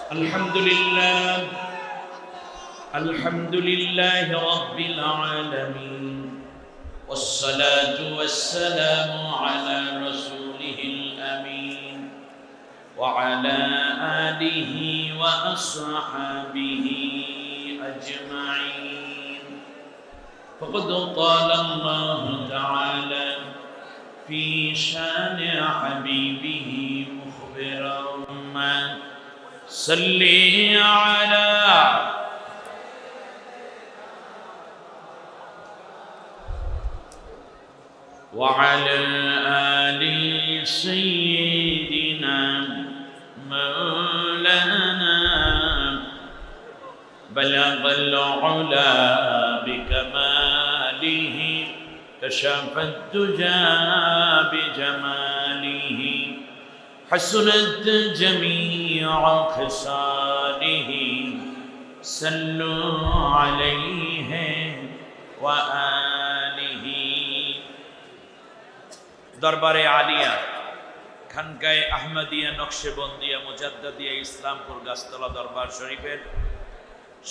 الحمد لله رب العالمين والصلاة والسلام على رسوله الأمين وعلى آله وأصحابه أجمعين. فقد قال الله تعالى في شان حبيبه مخبرا صل على وعلى آل سيدنا مولانا بلغ العلا بكماله كشف الدجى بجماله حسنت جميع خصاله صلوا عليه وآله. দরবারে আলিয়া খানকায়ে আহমদিয়া নকশবন্দিয়া মুজাদ্দাদিয়া ইসলামপুর গাছতলা দরবার শরীফের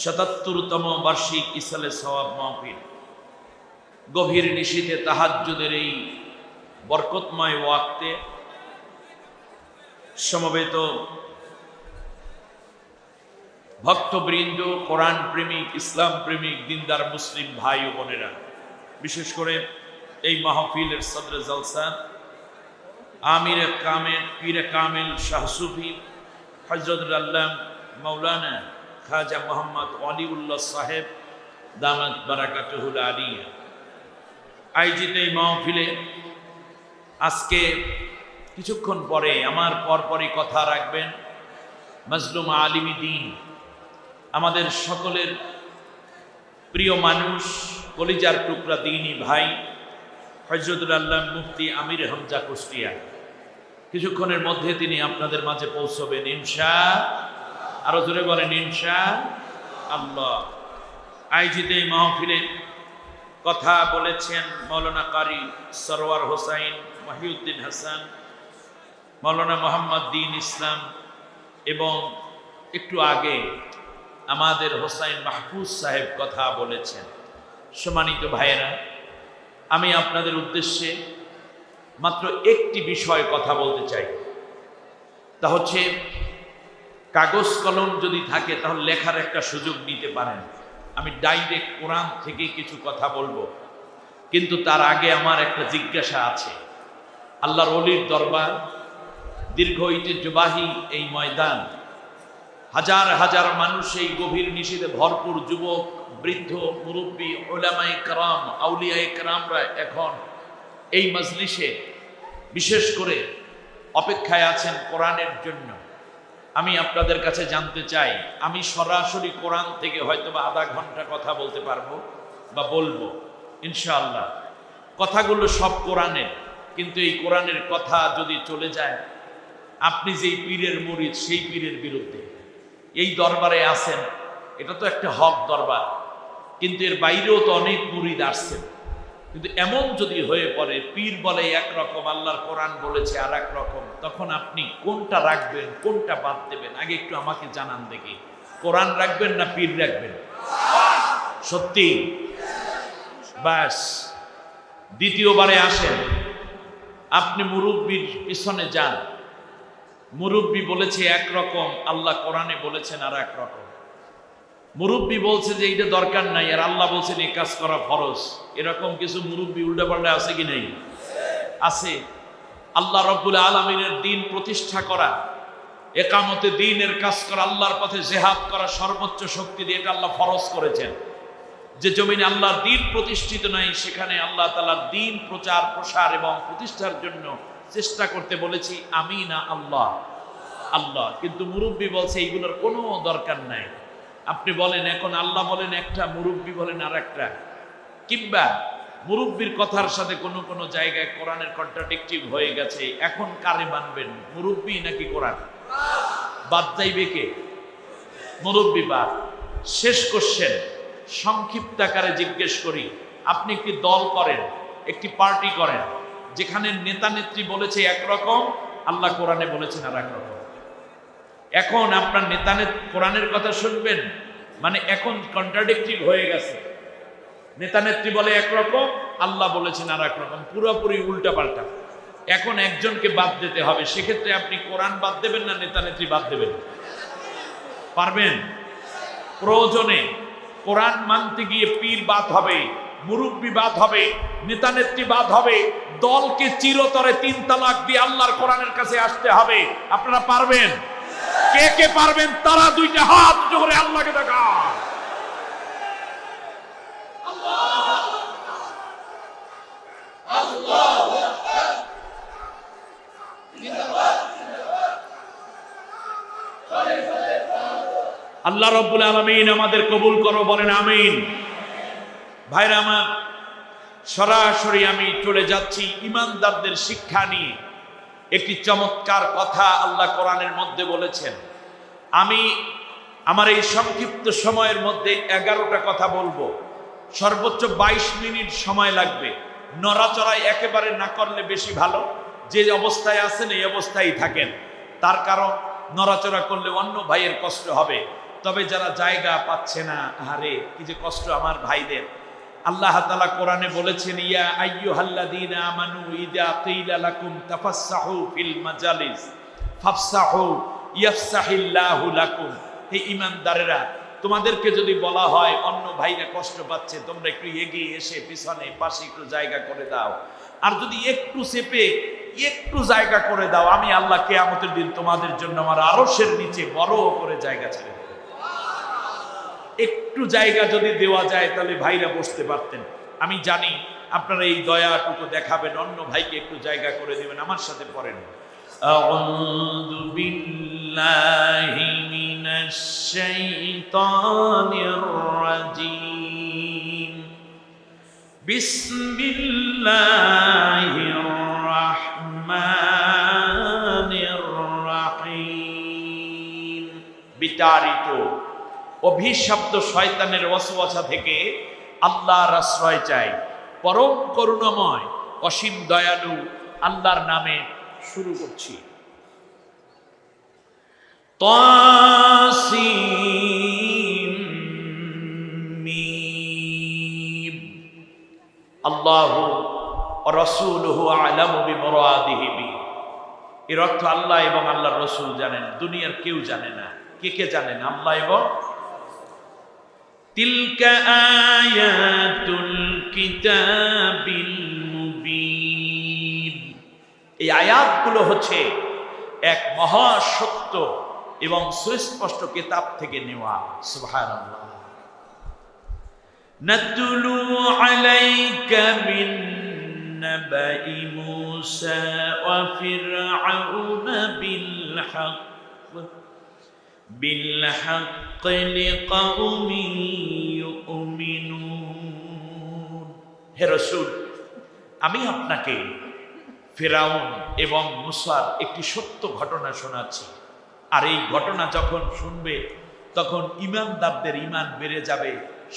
৭৭তম বার্ষিক ইসালে সওয়াব মাহফিল, গভীর নিশীথে তাহাজ্জুদের এই বরকতময় ওয়াক্তে সমবেত ভক্তবৃন্দ, কোরআন প্রেমিক, ইসলাম প্রেমিক, দিনদার মুসলিম ভাই ও বোনেরা, বিশেষ করে এই মাহফিলের সদরে জলসা আমিরে কামেল পীরে কামেল শাহ সুফি হযরত আল্লাহ মাওলানা খাজা মোহাম্মদ ওয়ালিউল্লাহ সাহেব দামাত বারাকাতুহুল আলিয়া আয়োজিত এই মাহফিলে আজকে কিছুক্ষণ পরে আমার পরপরই কথা রাখবেন মাজলুম আলিমি দ্বীন, আমাদের সকলের প্রিয় মানুষ, কলিজার টুকরা দ্বীনি ভাই হযরতুল আল্লাহ মুফতি আমির হামজা কুষ্টিয়া। কিছুক্ষণের মধ্যে তিনি আপনাদের মাঝে পৌঁছবেন ইনশাআল্লাহ। আরো জোরে বলেন ইনশাআল্লাহ। আয়োজিত এই মাহফিলে কথা বলেছেন মাওলানা কারি সরওয়ার হোসাইন মহিউদ্দিন হাসান, মাওলানা মোহাম্মদ দ্বীন ইসলাম, এবং একটু আগে আমাদের হোসাইন মাহফুজ সাহেব কথা বলেছেন। সম্মানিত ভাইয়েরা, আমি আপনাদের উদ্দেশ্যে মাত্র একটি বিষয় কথা বলতে চাই, তা হচ্ছে কাগজ কলম যদি থাকে তাহলে লেখার একটা সুযোগ নিতে পারেন। আমি ডাইরেক্ট কোরআন থেকে কিছু কথা বলবো, কিন্তু তার আগে আমার একটা জিজ্ঞাসা আছে। আল্লাহর ওলির দরবার, দীর্ঘ ঐতিহ্যবাহী এই ময়দান, হাজার হাজার মানুষ, এই গভীর নিশীথে ভরপুর যুবক, বৃদ্ধ, মুরব্বী, উলামায়ে কেরাম, আউলিয়ায়ে কেরামরা এখন এই মজলিসে বিশেষ করে অপেক্ষায় আছেন কোরআনের জন্য। আমি আপনাদের কাছে জানতে চাই, আমি সরাসরি কোরআন থেকে হয়তোবা আধা ঘন্টা কথা বলতে পারবো বা বলবো ইনশাআল্লাহ। কথাগুলো সব কোরআনের, কিন্তু এই কোরআনের কথা যদি চলে যায়, আপনি যেই পীরের মুরিদ সেই পীরের বিরুদ্ধে। এই দরবারে আছেন, এটা তো একটা হক দরবার, কিন্তু এর বাইরেও তো অনেক মুরিদ আসছেন। কিন্তু এমন যদি হয়ে পড়ে পীর বলে একরকম, আল্লাহর কোরআন বলেছে আর এক রকম, তখন আপনি কোনটা রাখবেন, কোনটা বাদ দেবেন? আগে একটু আমাকে জানান দেখি, কোরআন রাখবেন না পীর রাখবেন? সত্যি? ব্যাস, দ্বিতীয়বারে আসেন, আপনি মুরব্বির পিছনে যান। মুরব্বি বলেছে একরকম, আল্লাহ কোরআনে বলেছেন আর এক রকম। মুরব্বি বলছে যে এইটা দরকার নাই, আর আল্লাহ বলছেন এই কাজ করা ফরজ। এরকম কিছু মুরব্বি উল্টাপাল্টা আছে কি নেই? আছে। আল্লাহ রাব্বুল আলামিনের দ্বীন প্রতিষ্ঠা করা, একামতে দ্বীনের কাজ করা, আল্লাহর পথে জিহাদ করা সর্বোচ্চ শক্তি দিয়ে এটা আল্লাহ ফরজ করেছেন। যে জমিনে আল্লাহর দ্বীন প্রতিষ্ঠিত নাই, সেখানে আল্লাহ তাআলার দ্বীন প্রচার, প্রসার এবং প্রতিষ্ঠার জন্য চেষ্টা করতে বলেছি আমি না আল্লাহ, আল্লাহ। কিন্তু মুরব্বি বলছে এইগুলোর কোনো দরকার নাই। আপনি বলেন এখন আল্লাহ বলেন একটা, মুরব্বি বলেন আর একটা, কিংবা মুরব্বির কথার সাথে কোনো কোনো জায়গায় কোরআনের কন্ট্রাডিক্টিভ হয়ে গেছে। এখন কারে মানবেন, মুরব্বি নাকি কোরআন? বাদ যাইবে কে? মুরব্বি বাদ। শেষ কোশ্চেন, সংক্ষিপ্ত আকারে জিজ্ঞেস করি, আপনি একটি দল করেন, একটি পার্টি করেন, যেখানে নেতা নেত্রী বলেছে একরকম, আল্লাহ কোরআনে বলেছেন আর একরকম। এখন আপনার কোরআনের কথা শুনবেন, মানে এখন কন্ট্রাডিক্টিভ হয়ে গেছে। নেতানেত্রী বলে একরকম, আল্লাহ বলেছেন আর একরকম, পুরোপুরি উল্টা পাল্টা। এখন একজনকে বাদ দিতে হবে। সেক্ষেত্রে আপনি কোরআন বাদ দেবেন না নেতানেত্রী বাদ দেবেন? পারবেন? প্রয়োজনে কোরআন মানতে গিয়ে পীর বাদ হবে, মুরব্বী বাদ হবে, নেতানেত্রী বাদ হবে, দলকে চিরতরে 3 তালাক দিয়ে আল্লাহর কোরআনের কাছে আসতে হবে। আপনারা পারবেন? কে কে পারবেন তারা 2টা হাত জোরে আল্লাহকে দেখা। আল্লাহ রাব্বুল আলামিন আমাদের কবুল করো, বলেন আমিন। ভাইরা আমার, সরাসরি আমি চলে যাচ্ছি ঈমানদারদের শিক্ষা নিয়ে। একটি চমৎকার কথা আল্লাহ কোরআনের মধ্যে বলেছেন। আমি আমার এই সংক্ষিপ্ত সময়ের মধ্যে 11টা কথা বলবো। সর্বোচ্চ 22 মিনিট সময় লাগবে। নড়াচড়াই একেবারে না করলে বেশি ভালো। যে অবস্থায় আছেন এই অবস্থায় থাকেন, তার কারণ নড়াচড়া করলে অন্য ভাইয়ের কষ্ট হবে। তবে যারা জায়গা পাচ্ছে না, আরে কি যে কষ্ট আমার ভাইদের। আল্লাহ তাআলা কোরআনে বলেছেন, ইয়া আইয়ুহাল্লাযীনা আমানু ইযা কিলা লাকুম তাফাসসাহু ফিল মাজালিস ফাফসাহু ইয়াফসাহিল্লাহু লাকুম। হে ঈমানদারেরা, তোমাদেরকে যদি বলা হয় অন্য ভাইরা কষ্ট পাচ্ছে, তোমরা একটু এগিয়ে এসে পিছনে পাশে একটু জায়গা করে দাও। আর যদি একটু চেপে একটু জায়গা করে দাও, আমি আল্লাহ কিয়ামতের দিন তোমাদের জন্য আমার আরশের নিচে বড় করে জায়গা ছেড়ে দেব। একটু জায়গা যদি দেওয়া যায় তাহলে ভাইরা বসতে পারতেন। আমি জানি আপনারা এই দয়াটুকু দেখাবেন, অন্য ভাইকে একটু জায়গা করে দিবেন। আমার সাথে পড়েন, আউযু বিল্লাহি মিনাশ শাইতানির রাজীম, বিসমিল্লাহির রাহমানির রাহিম। বিতাড়িত অভিশপ্ত শয়তানের ওয়াসওয়াসা থেকে আল্লাহর আশ্রয় চাই। পরম করুণাময় অসীম দয়ালু আল্লাহর নামে শুরু করছি। তাসিম মিম। আল্লাহু ওয়া রাসূলুহু আ'লামু বিমুরাদিহি বি। এর অর্থ আল্লাহ এবং আল্লাহর রাসূল জানেন, দুনিয়ার কেউ জানে না। কে কে জানেন? আল্লাহ এবং তিলকা আয়াতুল কিতাবিল মুবিন। এই আয়াতগুলো হচ্ছে এক মহা সত্য এবং সুস্পষ্ট কিতাব থেকে নেওয়া। সুবহানাল্লাহ। নাতলু আলাইকা মিন নাবাই মূসা ওয়া ফিরআউনা বিল হক بالحق لقوم يؤمنون। হে রাসূল, আমি আপনাকে ফিরআউন এবং মূসার একটি সত্য ঘটনা শোনাচ্ছি। আর এই ঘটনা যখন শুনবে তখন ঈমানদারদের ঈমান বেড়ে যাবে।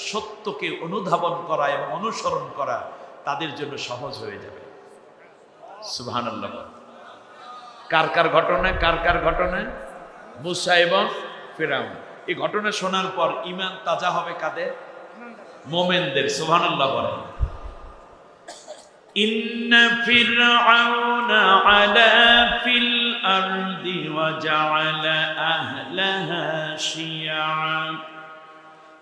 সত্যকে অনুধাবন করা এবং অনুসরণ করা তাদের জন্য সহজ হয়ে যাবে। সুবহানাল্লাহ। কার কার ঘটনা? কার কার ঘটনা? মূসা এবং ফিরআউন। এই ঘটনা শোনার পর ঈমান তাজা হবে কাদের? মুমিনদের। সুবহানাল্লাহ বলেন। ইন্না ফিরআউনা আলা ফিল আরদি ওয়া জাআলা আহলাহা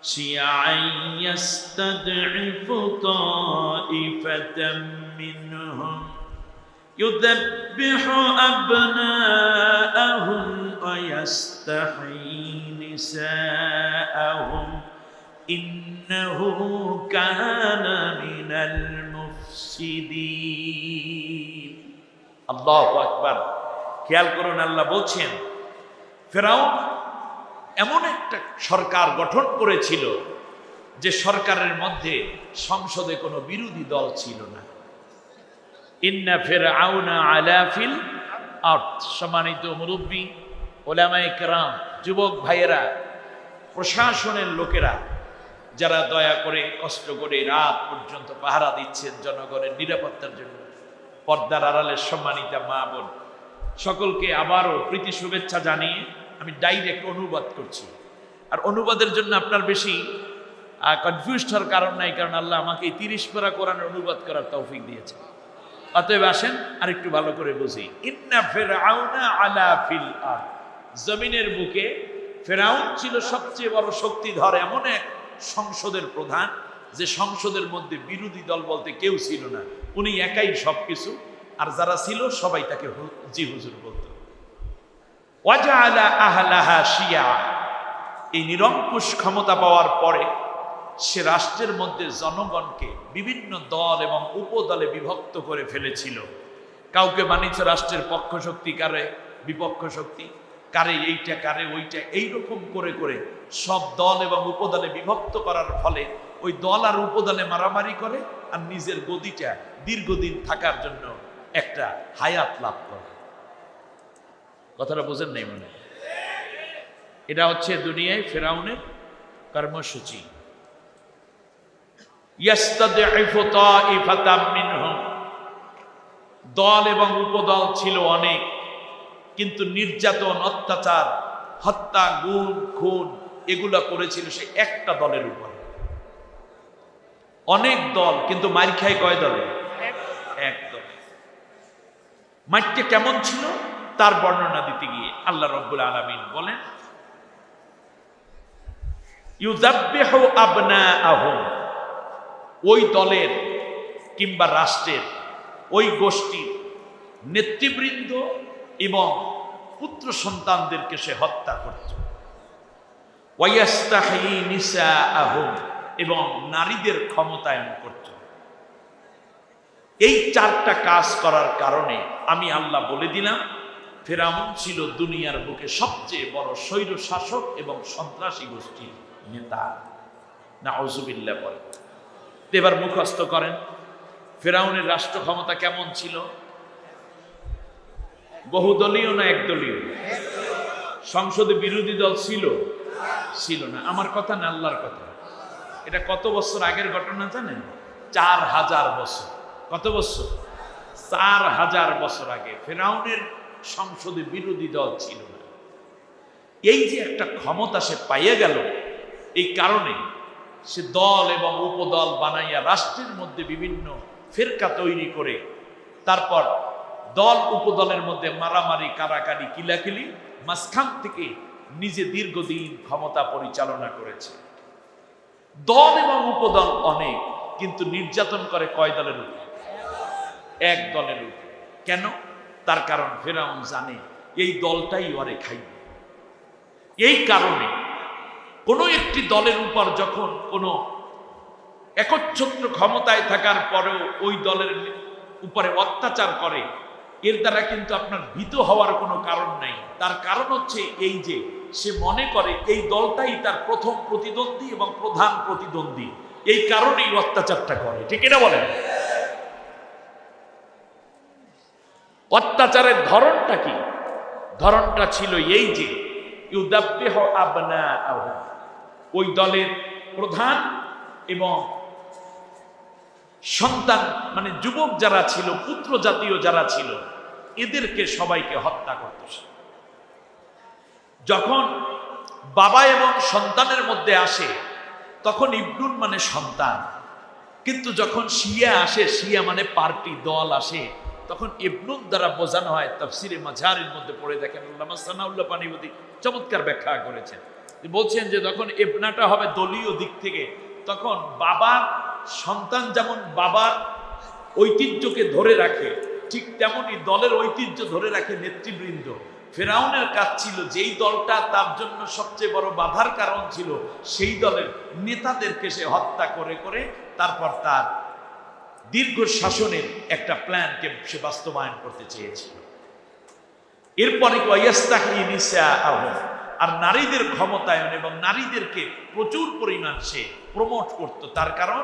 শিয়া'আন ইয়াস্তাদঈফু তা'iফাতাম মিনহুম يذبح أبناءهم ويستحيي نساءهم إنه كان من المفسدين। আল্লাহু আকবার। খেয়াল করুন, আল্লাহ বলছেন ফিরআউন এমন একটা সরকার গঠন করেছিল যে সরকারের মধ্যে সংসদে কোনো বিরোধী দল ছিল না। ইন্না ফিরআউনা আলা ফিল আরদ। সম্মানিত মুরব্বী, উলামায়ে কেরাম, যুবক ভাইয়েরা, প্রশাসনের লোকেরা যারা দয়া করে কষ্ট করে রাত পর্যন্ত পাহারা দিচ্ছেন জনগণের নিরাপত্তার জন্য, পর্দার আড়ালের সম্মানিতা মা বোন, সকলকে আবারও প্রীতি শুভেচ্ছা জানিয়ে আমি ডাইরেক্ট অনুবাদ করছি, আর অনুবাদের জন্য আপনার বেশি কনফিউজড হওয়ার কারণ নাই, কারণ আল্লাহ আমাকে এই 30 পারা কোরআনের অনুবাদ করার তৌফিক দিয়েছে। অতএব আসেন আরেকটু ভালো করে বুঝি। ইন্না ফিরআউনা আলা ফিল আরদ, জমিনের বুকে ফেরাউন ছিল সবচেয়ে বড় শক্তিধর এমন এক সংসদের প্রধান, যে সংসদের মধ্যে বিরোধী দল বলতে কেউ ছিল না, উনি একাই সবকিছু, আর যারা ছিল সবাই তাকে জি হুজুর বলতো। ওয়াজআলা আহলাহা শিয়া, এই নিরঙ্কুশ ক্ষমতা পাওয়ার পরে সে রাষ্ট্রের মধ্যে জনগণকে বিভিন্ন দল এবং উপদলে বিভক্ত করে ফেলেছিল। কাউকে বানিয়েছে রাষ্ট্রের পক্ষ শক্তি, কারে বিপক্ষ শক্তি, কারে এইটা কারে ওইটা, এইরকম করে করে সব দল এবং উপদলে বিভক্ত করার ফলে ওই দল আর উপদলে মারামারি করে, আর নিজের গদিটা দীর্ঘদিন থাকার জন্য একটা হায়াত লাভ করে। কথাটা বোঝেন নাই মনে? এটা হচ্ছে দুনিয়ায় ফেরাউনের কর্মসূচি। ইয়াস্তাদিফু তাইফাতাম মিনহুম, দল এবং উপদল ছিল অনেক, কিন্তু নির্যাতন, অত্যাচার, হত্যা, গুম, খুন এগুলা করেছিল সে একটা দলের উপরে। অনেক দল কিন্তু মার খায় কয় দলে? এক দলে। মারটা কেমন ছিল তার বর্ণনা দিতে গিয়ে আল্লাহ রাব্বুল আলামিন বলেন, ইউযাব্বিহু আবনাআহুম, ওই দলের কিংবা রাষ্ট্রের ওই গোষ্ঠীর নেতৃবৃন্দ এবং পুত্র সন্তানদেরকে সে হত্যা করত। ওয়াইয়াস্তাহয়ী নিসাআহুম, এবং নারীদের ক্ষমতায়ন করত। এই 4টা কাজ করার কারণে আমি আল্লাহ বলে দিলাম ফেরাউন ছিল দুনিয়ার বুকে সবচেয়ে বড় স্বৈর শাসক এবং সন্ত্রাসী গোষ্ঠীর নেতা। নাউজুবিল্লাহ বলেন। এবার মুখস্থ করেন ফেরাউনের রাষ্ট্র ক্ষমতা কেমন ছিল? বহুদলীয় না একদলীয়? সংসদে বিরোধী দল ছিল? ছিল না। আমার কথা না, আল্লাহর কথা। এটা কত বছর আগের ঘটনা জানেন? 4000 বছর। কত বছর? 4000 বছর আগে ফেরাউনের সংসদে বিরোধী দল ছিল না। এই যে একটা ক্ষমতা সে পাইয়ে গেল, এই কারণে সে দল এবং উপদল বানাইয়া রাষ্ট্রের মধ্যে বিভিন্ন ফেরকা তৈরি করে তারপর দল উপদলের মধ্যে মারামারি, কারাকারি, কিলাকিলি, মাঝখান থেকে নিজে দীর্ঘদিন ক্ষমতা পরিচালনা করেছে। দল এবং উপদল অনেক, কিন্তু নির্যাতন করে কয় দলের উপর? এক দলের উপর। কেন? তার কারণ ফেরাউন জানে এই দলটাই ওরে খাইবে। এই কারণে কোনো একটি দলের উপর যখন কোনো একচ্ছত্র ক্ষমতায় থাকার পরেও ওই দলের উপরে অত্যাচার করে, এর দ্বারা কিন্তু আপনার ভীত হওয়ার কোনো কারণ নাই। তার কারণ হচ্ছে এই যে সে মনে করে এই দলটাই তার প্রথম প্রতিদ্বন্দ্বী এবং প্রধান প্রতিদ্বন্দ্বী, এই কারণেই অত্যাচারটা করে। ঠিক এটা বলেন? অত্যাচারের ধরনটা কি? ধরনটা ছিল এই যে ইউযাব্বিহু আবনাআহুম, ওই দলের প্রধান এবং সন্তান মানে যুবক যারা ছিল, পুত্র জাতীয় যারা ছিল, এদেরকে সবাইকে হত্যা করত। যখন বাবা এবং সন্তানের মধ্যে আসে তখন ইবনুন মানে সন্তান, কিন্তু যখন শিয়া আসে, শিয়া মানে পার্টি, দল আসে, তখন ইবনুন দ্বারা বোঝানো হয়। তাফসিরে মাঝারির মধ্যে পড়ে দেখেন আল্লামা সানাউল্লাহ পানিপতি চমৎকার ব্যাখ্যা করেছেন। বলছেন যে যখন ইবনাটা হবে দলীয় দিক থেকে, তখন বাবার সন্তান যেমন বাবার ঐতিহ্যকে ধরে রাখে, ঠিক তেমনি দলের ঐতিহ্য ধরে রাখে নেতৃবৃন্দ। ফেরাউনের কাজ ছিল যেই দলটা তার জন্য সবচেয়ে বড় বাধার কারণ ছিল, সেই দলের নেতাদেরকে সে হত্যা করে করে তারপর তার দীর্ঘ শাসনের একটা প্ল্যানকে সে বাস্তবায়ন করতে চেয়েছিল। এরপরে ওয়াইয়াস্তাহয়ী নিসাআহুম, আর নারীদের ক্ষমতায়ন এবং নারীদেরকে প্রচুর পরিমাণ সে প্রমোট করত। তার কারণ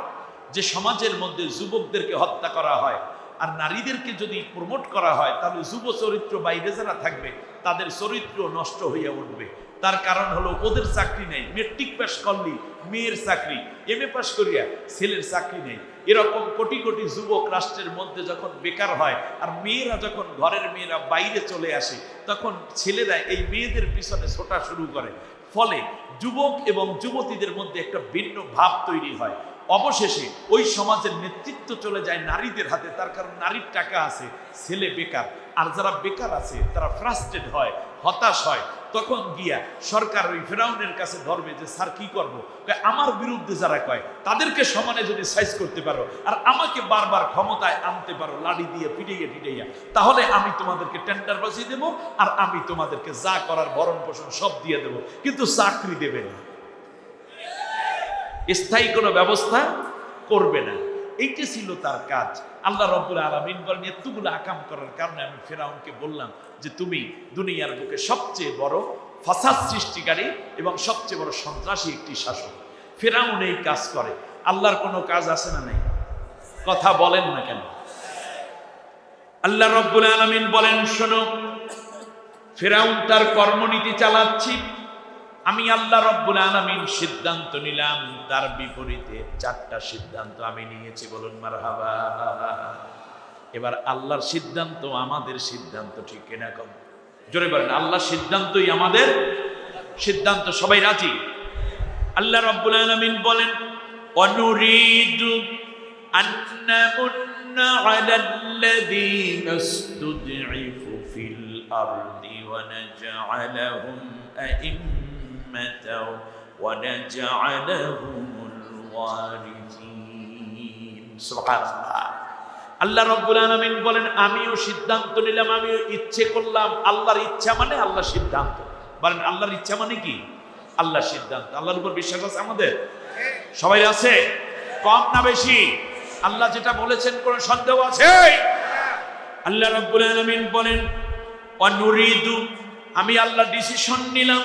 যে সমাজের মধ্যে যুবকদেরকে হত্যা করা হয় আর নারীদেরকে যদি প্রমোট করা হয়, তাহলে যুব চরিত্র বাইরে যারা থাকবে তাদের চরিত্র নষ্ট হইয়া উঠবে। তার কারণ হলো ওদের চাকরি নেই, মেট্রিক পাস করলি মেয়ের চাকরি, MA পাস করিয়া ছেলের চাকরি নেই। এরকম কোটি কোটি যুবক রাষ্ট্রের মধ্যে যখন বেকার হয়, আর মেয়েরা যখন ঘরের মেয়েরা বাইরে চলে আসে, তখন ছেলেরা এই মেয়েদের পিছনে ছোটা শুরু করে। ফলে যুবক এবং যুবতীদের মধ্যে একটা ভিন্ন ভাব তৈরি হয়। অবশেষে ওই সমাজের নেতৃত্ব চলে যায় নারীদের হাতে, তার কারণ নারীর টাকা আছে, ছেলে বেকার। আর যারা বেকার আছে তারা ফ্রাস্ট্রেট হয়, হতাশ হয়। তখন গিয়া সরকার ওই ফেরাউনের কাছে ধরবে যে স্যার কি করবো, আমার বিরুদ্ধে যারা কয় তাদেরকে সমানে যদি সাইজ করতে পারো আর আমাকে বারবার ক্ষমতায় আনতে পারো লাড়ি দিয়ে পিটাইয়া, তাহলে আমি তোমাদেরকে টেন্ডার বাজিয়ে দেবো, আর আমি তোমাদেরকে যা করার ভরণ পোষণ সব দিয়ে দেবো, কিন্তু চাকরি দেবে না, স্থায়ী কোনো ব্যবস্থা করবে না। এইটা ছিল তার কাজ। আল্লাহ রাব্বুল আলামিন বলেন, এতগুলো আকাম করার কারণে আমি ফেরাউনকে বললাম যে তুমি দুনিয়ার বুকে সবচেয়ে বড় ফাসাদ সৃষ্টিকারী এবং সবচেয়ে বড় সন্ত্রাসী একটি শাসক। ফেরাউন এই কাজ করে, আল্লাহর কোনো কাজ আছে না নাই? কথা বলেন না কেন? আল্লাহ রাব্বুল আলামিন বলেন, শোনো, ফেরাউন তার কর্মনীতি চালাচ্ছি, আমি আল্লাহ রাব্বুল আলামিন সিদ্ধান্ত নিলাম, তার বিপরীতে 4টা সিদ্ধান্ত আমি নিয়েছি। বলুন মারহাবা। এবার আল্লাহর সিদ্ধান্ত আমাদের সিদ্ধান্ত, ঠিক কিনা কম? জোরে বলেন, আল্লাহর সিদ্ধান্তই আমাদের সিদ্ধান্ত। সবাই রাজি? আল্লাহ রাব্বুল আলামিন বলেন, অনুরিদু আন্নামুন্না আলাল্লাযীনা ইসতুদঈফু ফিল আরদি ওয়া নাজআলাহুম আইম্মাতাও ওয়া নাজআলাহুমুল ওয়ারিসিন। সুবহানাল্লাহ। আল্লাহ রাব্বুল আলামিন বলেন, আমিও সিদ্ধান্ত নিলাম, আমিও ইচ্ছে করলাম। আল্লাহর ইচ্ছা মানে আল্লাহর সিদ্ধান্ত। বলেন, আল্লাহর ইচ্ছা মানে কি? আল্লাহর সিদ্ধান্ত। আল্লাহর উপর বিশ্বাস আছে আমাদের? সবাই আছে? কম না বেশি? আল্লাহ যেটা বলেছেন কোনো সন্দেহ আছে? আল্লাহ রাব্বুল আলামিন বলেন, অনুরিদু, আমি আল্লাহ ডিসিশন নিলাম,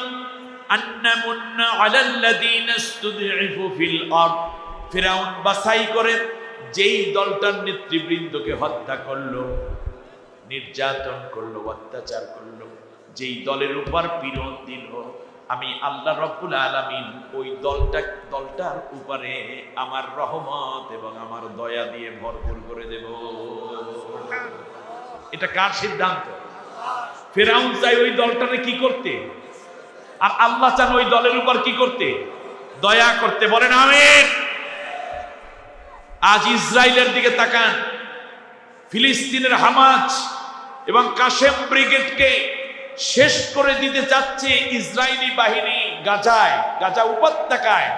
আন্নামুন্না আলাল্লাযীনা ইসতুদঈফু ফিল আরদ, ফিরাউন বাছাই করে যেই দলটার নেতৃবৃন্দকে হত্যা করলো, নির্যাতন করলো, অত্যাচার করলো, যেই দলের উপর পীড়ন দিল, আমি আল্লাহ রাব্বুল আলামিন ওই দলটার উপরে আমার রহমত এবং আমার দয়া দিয়ে ভরপুর করে দেব। এটা কার সিদ্ধান্ত? ফেরাউন চাই ওই দলটারে কি করতে, আর আল্লাহ চান ওই দলের উপর কি করতে? দয়া করতে। বলেন আমিন। আজ ইসরায়েলের দিকে তাকান, ফিলিস্তিনের হামাস এবং কাশেম ব্রিগেডকে শেষ করে দিতে চাচ্ছে ইসরায়েলি বাহিনী গাজা উপত্যকায়।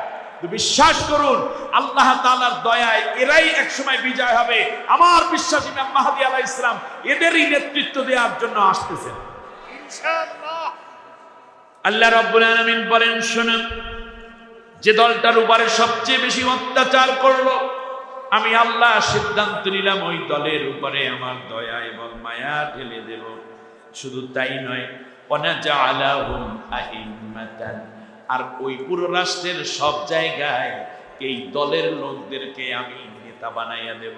বিশ্বাস করুন, আল্লাহ তাআলার দয়ায় এরাই একসময় বিজয় হবে। আমার বিশ্বাস ইমাম মাহদী আলাইহিস সালাম এদেরই নেতৃত্ব দেওয়ার জন্য আসতেছেন ইনশাআল্লাহ। আল্লাহ রাব্বুল আলামিন বলেন, শুনুন, যে দলটার উপরে সবচেয়ে বেশি অত্যাচার করলো, আমি আল্লাহ সিদ্ধান্ত নিলাম ওই দলের উপরে আমার দয়া এবং মায়া ঢেলে দেব। শুধু তাই নয়, ওয়ানাজআলাহুম আইম্মাতান, আর ওই পুরো রাষ্ট্রের সব জায়গায় এই দলের লোকদেরকে আমি নেতা বানাইয়া দেব।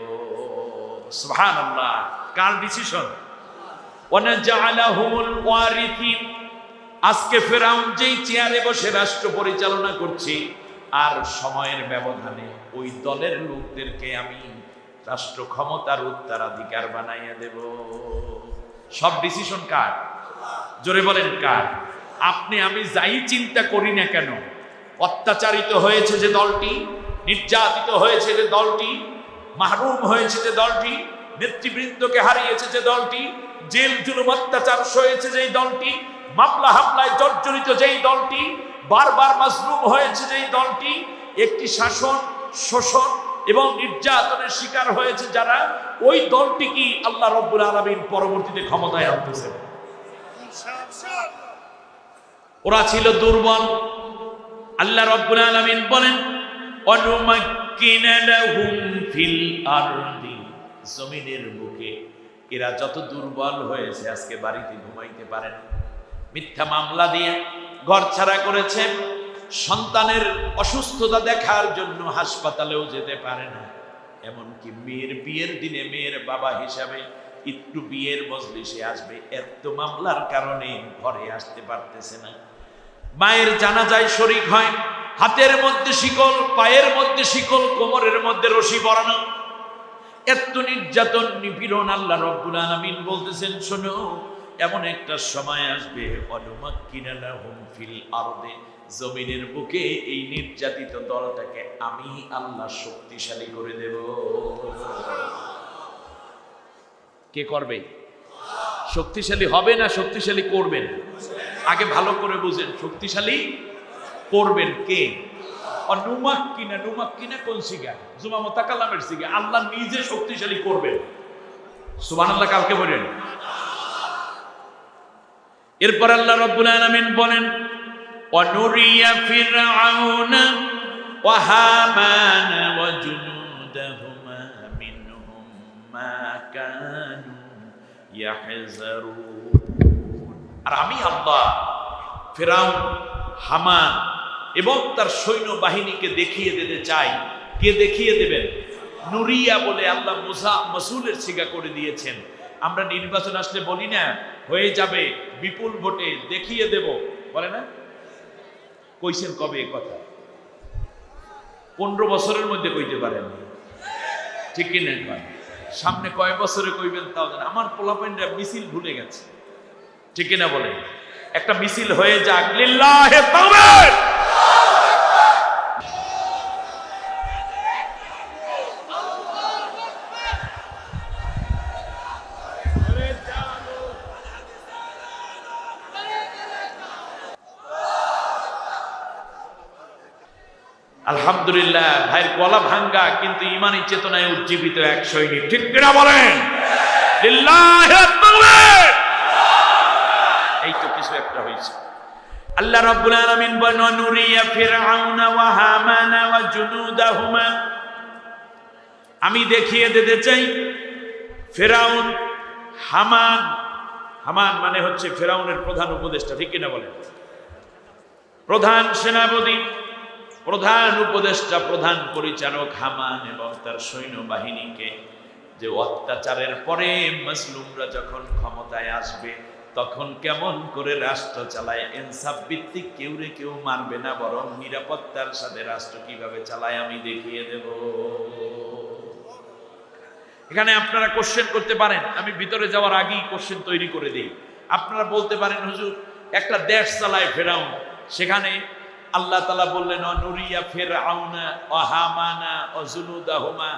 সুবহানাল্লাহ। কার ডিসিশন? ওয়ানাজআলাহুমুল ওয়ারিসিন। আজকে ফেরাউন যেই চেয়ারে বসে রাষ্ট্র পরিচালনা করছে, আর সময়ের ব্যবধানে ওই দলের লোকদেরকে আমি রাষ্ট্র ক্ষমতার উত্তরাধিকার বানাইয়া দেব। সব ডিসিশন কার? জোরে বলেন কার? আপনি আমি যাই চিন্তা করি না কেন, অত্যাচারিত হয়েছে যে দলটি, নির্যাতিত হয়েছে যে দলটি, মাহরুম হয়েছে যে দলটি, নেতৃবৃন্দকে হারিয়েছে যে দলটি, জেল জুলুম অত্যাচার সয়েছে যেই দলটি, মামলা হামলায় জর্জরিত যেই দলটি, বারবার মাজলুম হয়েছে যেই দলটি, একটি শাসন, শোষণ এবং নির্যাতনের শিকার হয়েছে যারা, ওই দলটি কি আল্লাহ রাব্বুল আলামিন পরবর্তীতে ক্ষমতায় আনতেছেন? ওরা ছিল দুর্বল। আল্লাহ রাব্বুল আলামিন বলেন, অনুমাক্কিনা লাহুম ফিল আরদি, জমিনের বুকে এরা যত দুর্বল হয়েছে, আজকে বাড়িতে ঘুমাইতে পারেন, মিথ্যা মামলা দিয়ে ঘর ছাড়া করেছে, সন্তানের অসুস্থতা দেখার জন্য হাসপাতালেও যেতে পারে না, এমনকি মেয়ের বিয়ের দিনে মেয়ের বাবা হিসাবে একটু বিয়ের মজলিসে আসবে, এত মামলার কারণে ঘরে আসতে পারতেছে না। মায়ের জানাজায় শরীক হয়, হাতের মধ্যে শিকল, পায়ের মধ্যে শিকল, কোমরের মধ্যে রশি পরানো, এত নির্যাতন নিপীড়ন। আল্লাহ রাব্বুল আলামিন বলতেছেন, শোনো, এমন একটা সময় আসবে অনুমাক্কিনা লাহুম ফিল আরদে, জমিনের বুকে এই নির্যাতিত দলটাকে আমি আল্লাহ শক্তিশালী করে দেব। কে করবে? শক্তিশালী হবে না শক্তিশালী করবেন? আগে ভালো করে বুঝেন, শক্তিশালী করবেন কে? অনুমাক্কিনা, নুমাক্কিনা কোন সিগা? জুমা মুতাকাল্লামের সিগা। আল্লাহ নিজে শক্তিশালী করবেন। সুবহানাল্লাহ কালকে বলেন। এরপর আল্লাহ রাব্বুল আলামিন বলেন, ওয়ানুরিয়া ফিরআউনা ওয়া হামানা ওয়া জুনুদাহুমা মিনহুম মা কানু ইয়াহজারুন। আর আমি আল্লাহ ফিরআউন, হামান এবং তার সৈন্য বাহিনীকে দেখিয়ে দিতে চাই। কে দেখিয়ে দেবেন? নুরিয়া বলে আল্লাহ মুসা মাসুলের সিগা করে দিয়েছেন। আমরা নির্বাচন আসলে বলি না, হয়ে যাবে বিপুল ভোটে, দেখিয়ে দেব, বলে না? কইছেন কবে এই কথা? 15 বছরের মধ্যে কইতে পারেন, ঠিক কি না? সামনে কয় বছরে কইবেন তাও জানেন। আমার পোলাপাইনরা মিছিল ভুলে গেছে, ঠিক কি না বলেন? একটা মিছিল হয়ে যাক, লিল্লাহে তাকবীর। আলহামদুলিল্লাহ, ভাইয়ের গলা ভাঙ্গা কিন্তু ইমানি চেতনায় উজ্জীবিত এক সৈনিক, ঠিক কিনা বলেন? লিল্লাহি তাকবীর। এই তো কিছু একটা হয়েছে। আল্লাহ রাব্বুল আলামিন বলেন, নুরিয়া ফিরআউনা ওয়া হামানা ওয়া জুনুদাহুমা, আমি দেখিয়ে দিতে চাই ফিরআউন, হামান। হামান মানে হচ্ছে ফিরআউনের প্রধান উপদেষ্টা, ঠিক কিনা বলেন? প্রধান সেনাপতি, প্রধান উপদেষ্টা, প্রধান পরিচালক হামান এবং তার সৈন্যবাহিনীকে, যে অত্যাচারের পরে মুসলিমরা যখন ক্ষমতায় আসবে তখন কেমন করে রাষ্ট্র চালায়, ইনসাফ ভিত্তিক, কেউ রে কেউ মারবে না, বরং নিরাপত্তার সাথে রাষ্ট্র কিভাবে চালায় আমি দেখিয়ে দেব। এখানে আপনারা কোশ্চেন করতে পারেন, আমি ভিতরে যাওয়ার আগেই কোশ্চেন তৈরি করে দিই। আপনারা বলতে পারেন, হুজুর একটা দেশ চালায় ফেরাউন, সেখানে আল্লাহ তাআলা বললেন নুরিয়া ফিরআউনা ওয়া হামানা ওয়া জুনুদাহুমা,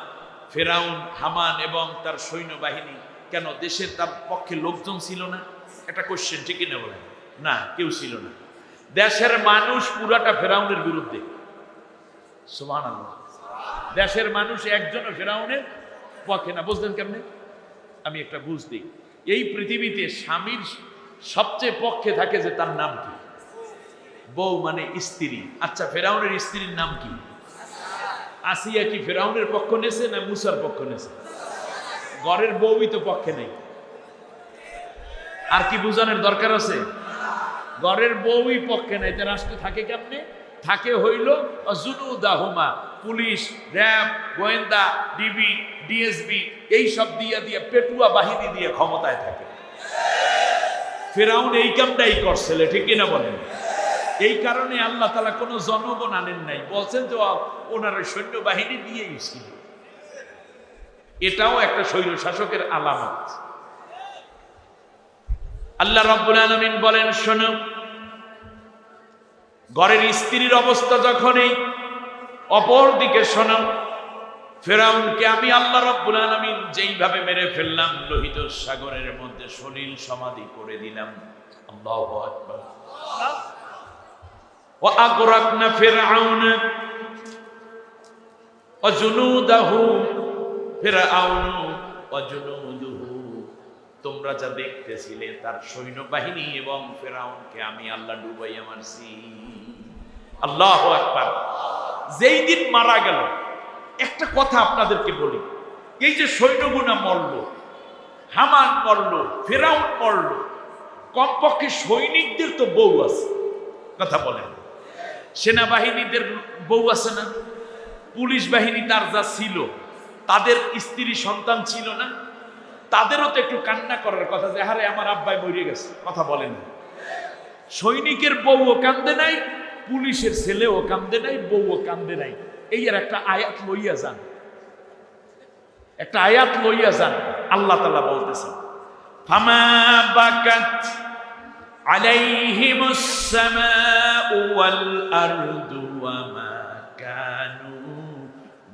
ফিরআউন, হামান এবং তার সৈন্যবাহিনী, কেন দেশের তার পক্ষে লোকজন ছিল না? একটা কোশ্চেন, ঠিক না বলেন? না, কেউ ছিল না। দেশের মানুষ পুরাটা ফিরআউনের বিরুদ্ধে। সুবহানাল্লাহ। দেশের মানুষ একজনও ফিরআউনের পক্ষে না। বুঝলেন কেমনে? আমি একটা বুঝ দিই। এই পৃথিবীতে স্বামীর সবচেয়ে পক্ষে থাকে যে তার নাম কি? বউ মানে স্ত্রী। আচ্ছা, ফেরাউনের স্ত্রীর নাম কি? আসিয়া। কি ফেরাউনের পক্ষ নেছে না মুসার পক্ষ নেছে? ঘরের বউই তো পক্ষে নেই। আর কি বুঝানোর দরকার আছে? ঘরের বউই পক্ষে নেই, তে রাষ্ট্র থাকে কেমনে? থাকে হইল জুনুদাহুমা, পুলিশ, র্যাব, গোয়েন্দা, ডিবি, ডিএসবি, এই সব দিয়ে দিয়ে পেটুয়া বাহিনী দিয়ে ক্ষমতায় থাকে। ফেরাউন এই কামটাই করছিল, ঠিক কিনা বলেন? এই কারণে আল্লাহ তাআলা কোনো জনগণ আনেন নাই, বলছেন যে ওনার সৈন্যবাহিনী দিয়েই ছিল। এটাও একটা স্বৈর শাসকের আলামত। আল্লাহ রাব্বুল আলামিন বলেন, শোনো, ঘরের স্ত্রীর অবস্থা যখনই, অপর দিকে শোনো, ফেরাউনকে আমি আল্লাহ রাব্বুল আলামিন যেইভাবে মেরে ফেললাম, লোহিত সাগরের মধ্যে সলিল সমাধি করে দিলাম। আল্লাহু আকবার। وأغرقنا فرعون وجنوده ফিরআউন وجنوده, তোমরা যা দেখতেছিলে তার সৈন্যবাহিনী এবং ফিরআউনকে আমি আল্লাহ ডুবাইয়া মারছি। আল্লাহু আকবার। যেই দিন মারা গেল, একটা কথা আপনাদেরকে বলি, এই যে সৈন্যগুনা মরল, হামান মরল, ফিরআউন মরল, কমপক্ষে সৈনিকদের তো বউ আছে, কথা বলেন। সেনাবাহিনীদের বউ আছে না? পুলিশ বাহিনী তার যা ছিল, তাদের স্ত্রী সন্তান ছিল না? তাদেরও তো একটু কান্না করার কথা যে আরে আমার আব্বাই মরে গেছে, কথা বলেন। সৈনিকের বউও কান্দে নাই, পুলিশের ছেলেও কান্দে নাই, বউও কান্দে নাই। এই আর একটা আয়াত লইয়া যান। একটা আয়াত লইয়া যান, আল্লাহ তাআলা বলতেছেন ফামা বাকাত আলাইহিমুস সামাউ ওয়াল আরদু ওয়া মা কানু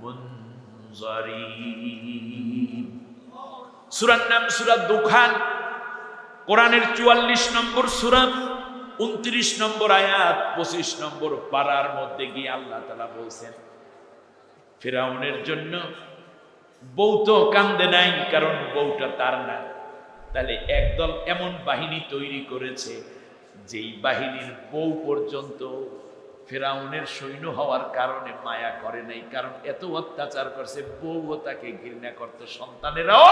মুনজারিন। সূরার নাম সূরা দুখান, কোরআনের 44 নম্বর সূরা, 29 নম্বর আয়াত, 25 নম্বর পারার মধ্যে গিয়ে আল্লাহ তাআলা বলছেন ফিরাউনের জন্য বউ তো কান্দে নাই, কারণ বউটা তার না। তাহলে একদল এমন বাহিনী তৈরি করেছে যেই বাহিনীর বউ পর্যন্ত ফিরাউনের সৈন্য হওয়ার কারণে মায়া করে নাই, কারণ এত অত্যাচার করছে, বউও তাকে ঘৃণা করত, সন্তানেরাও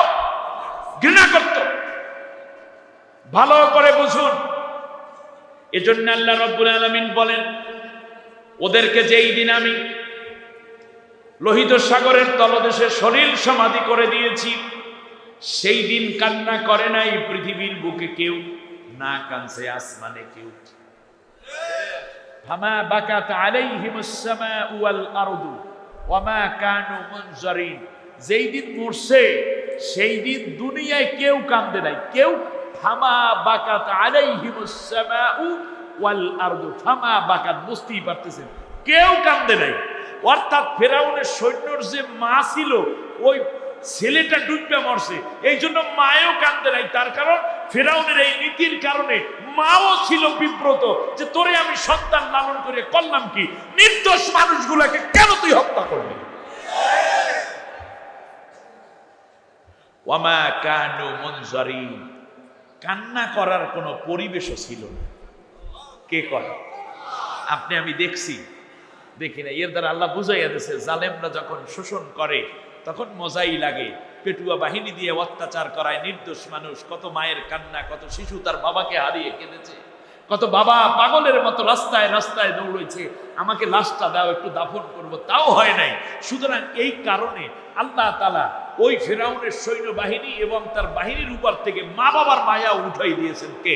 ঘৃণা করত। ভালো করে বুঝুন। এজন্য আল্লাহ রাব্বুল আলামিন বলেন ওদেরকে যেই দিন আমি লোহিত সাগরের তলদেশে সলিল সমাধি করে দিয়েছি, সেই দিন কান্না করে নাই পৃথিবীর বুকে কেউ, না কানছে আসমানে কেউ। ফামা বাকাত আলাইহিমুস সামাউ ওয়াল আরদু ওয়া মা কানু মুনজারিন। যেই দিন মরছে সেই দিন দুনিয়ায় কেউ কান্দে নাই, কেউ। ফামা বাকাত আলাইহিমুস সামাউ ওয়াল আরদু, ফামা বাকাত, বুঝতেই পারতেছেন কেউ কান্দে নাই। অর্থাৎ ফেরাউনের সৈন্যর যে মা ছিল ওই ছেলেটা ডুবে মরছে, এই জন্য মায়েও কান্দে নাই। তার কারণ ফেরাউনের এই নীতির কারণে মাও ছিল বিব্রত যে তোরে আমি সন্তান লালন করে করলাম কি, নির্দোষ মানুষগুলোকে কেন তুই হত্যা করবি। ওয়ামা কানু মুনজারিন, কান্না করার কোনো পরিবেশও ছিল না। কে করে? আপনি আমি দেখছি, দেখি না। এর দ্বারা আল্লাহ বুঝাইয়া দিয়েছে জালেমরা যখন শোষণ করে তখন মজাই লাগে। পেটুয়া বাহিনী দিয়ে অত্যাচার করায় নির্দোষ মানুষ, কত মায়ের কান্না, কত শিশু তার বাবাকে হারিয়ে কেঁদেছে, কত বাবা পাগলের মতো রাস্তায় রাস্তায় দৌড়েছে, আমাকে লাশটা দাও একটু দাফন করব, তাও হয় নাই। সুতরাং এই কারণে আল্লাহ তাআলা ওই ফিরাউনের সৈন্যবাহিনী এবং তার বাহিনীর উপর থেকে মা বাবার মায়া উঠাই দিয়েছেন। কে?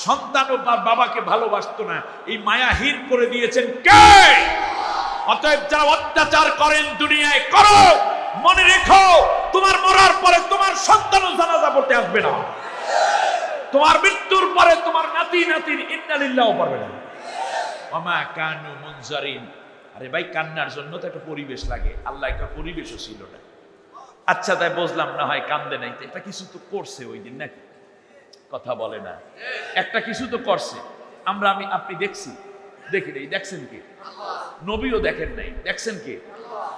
সন্তানও তার বাবাকে ভালোবাসতো না, এই মায়াহীন করে দিয়েছেন কে? অতএব যারা অত্যাচার করেন দুনিয়ায় করো, মনে রেখো তোমার মরার পরে তোমার সন্তানও জানাজা পড়তে আসবে না, তোমার মৃত্যুর পরে তোমার নাতি নাতির ইন্না লিল্লাহ পড়বে না। ওয়ামা কানু মুনজারিন। আরে ভাই, কান্নার জন্য তো একটা পরিবেশ লাগে, আল্লাহ একটা পরিবেশও ছিল না। আচ্ছা তাই বুঝলাম, না হয় কান্দে নাই, তো এটা কিছু তো করছে ওই দিন নাকি? কথা বলে না, একটা কিছু তো করছে। আপনি দেখছি, দেখি নাই, দেখছেন কে? নবীও দেখেন নাই, দেখছেন কে?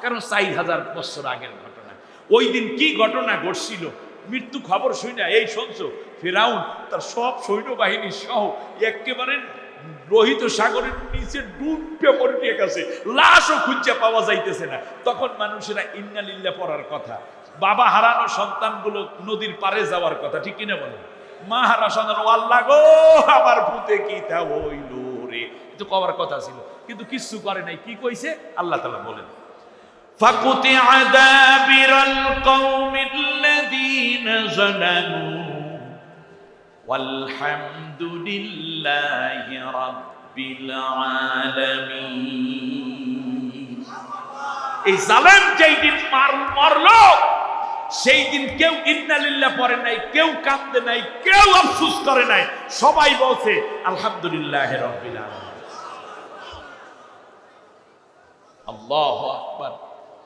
কারণ 4000 বছর আগের ঘটনা। ওই দিন কি ঘটনা ঘটছিল মৃত্যু খবর শুনে এই শুনছো, ফিরাউন তার সব সৈন্যবাহিনী সহ একেবারে লোহিত সাগরের নিচে ডুবে মরে গেছে, লাশও খুঁজে পাওয়া যাইতেছে না। তখন মানুষেরা ইন্না লিল্লাহ পড়ার কথা, বাবা হারানো সন্তানগুলো নদীর পারে যাওয়ার কথা, ঠিক কিনা বলেন? মা হারা সন্তান, ও আল্লাহ গো আমার ভূতে কি তা হইল রে, কিন্তু কবার কথা ছিল, কিন্তু কিছু করে নাই। কি কইছে আল্লাহ তাআলা বলেন فَقُطِعَ دَابِرَ الْقَوْمِ الَّذِينَ ظَلَمُوا وَالْحَمْدُ لِلَّهِ رَبِّ الْعَالَمِينَ। এই জালেম যেই দিন মরলো সেই দিন কেউ ইন্না লিল্লাহ পড়ে নাই, কেউ কাঁদে নাই, কেউ আফসোস করে নাই, সবাই বলছে আলহামদুলিল্লাহি রাব্বিল আলামিন। আল্লাহু আকবার।